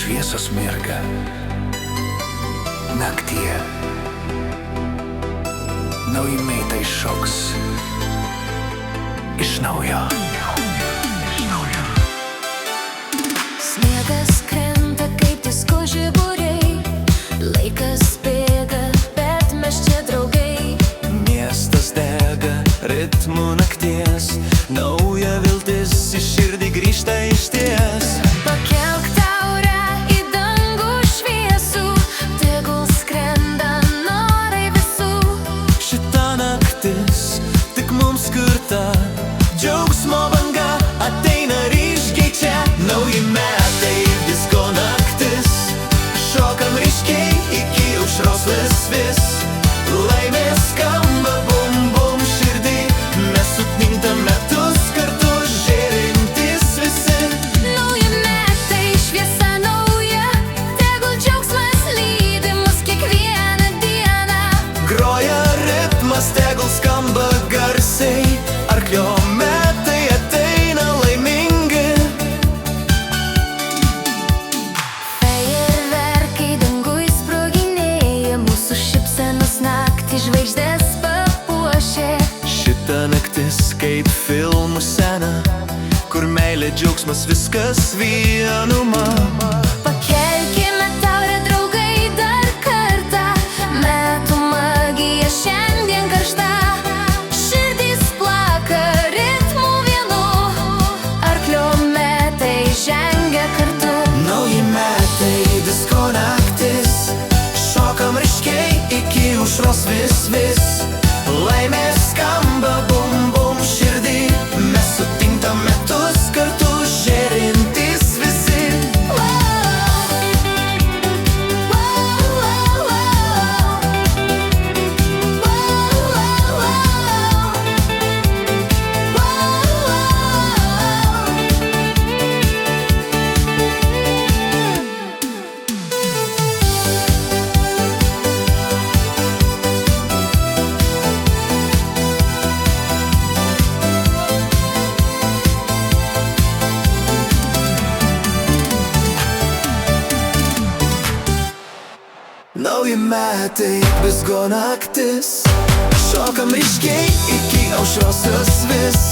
šviesos mirga naktyje, nauji metai šoks iš naujo. Sniegas krenta kaip disko žiburiai, laikas bėga, bet mes čia draugai. Miestas dega ritmu nakties, nauja viltis į širdį grįžta išties. Pakelk taurę į dangų šviesų, tegul skrenda norai visų. Šita naktis tik mums skirta, džiaugsmo banga ateina ryškiai čia. Nauji metai, disko naktis, šokam ryškiai iki aušros vis. Laimės skamba bum bum širdį, mes sutinkam metus kartu žėrintys visi. Nauji metai, šviesa nauja, tegul džiaugsmas lydi mus kiekvieną dieną. Groja ritmas, tegul skamba garsiai, arklio metai ateina laimingi. Fejerverkai dangui sproginėja, mūsų šypsenos naktį žvaigždės papuošė. Šita naktis kaip filmų scena, kur meilė, džiaugsmas, viskas vienuma. Pakelkime taurę draugai dar kartą, metų magija šiandien karšta. Širdys plaka ritmu vienu, arklio metai žengia kartu. Nauji metai, disko naktis, šokam ryškiai iki aušros vis. Laimės skamba bum bum širdį, mes sutinkam metus kartu žėrintys visi. Nauji metai, disko naktis, šokam ryškiai iki aušros vis.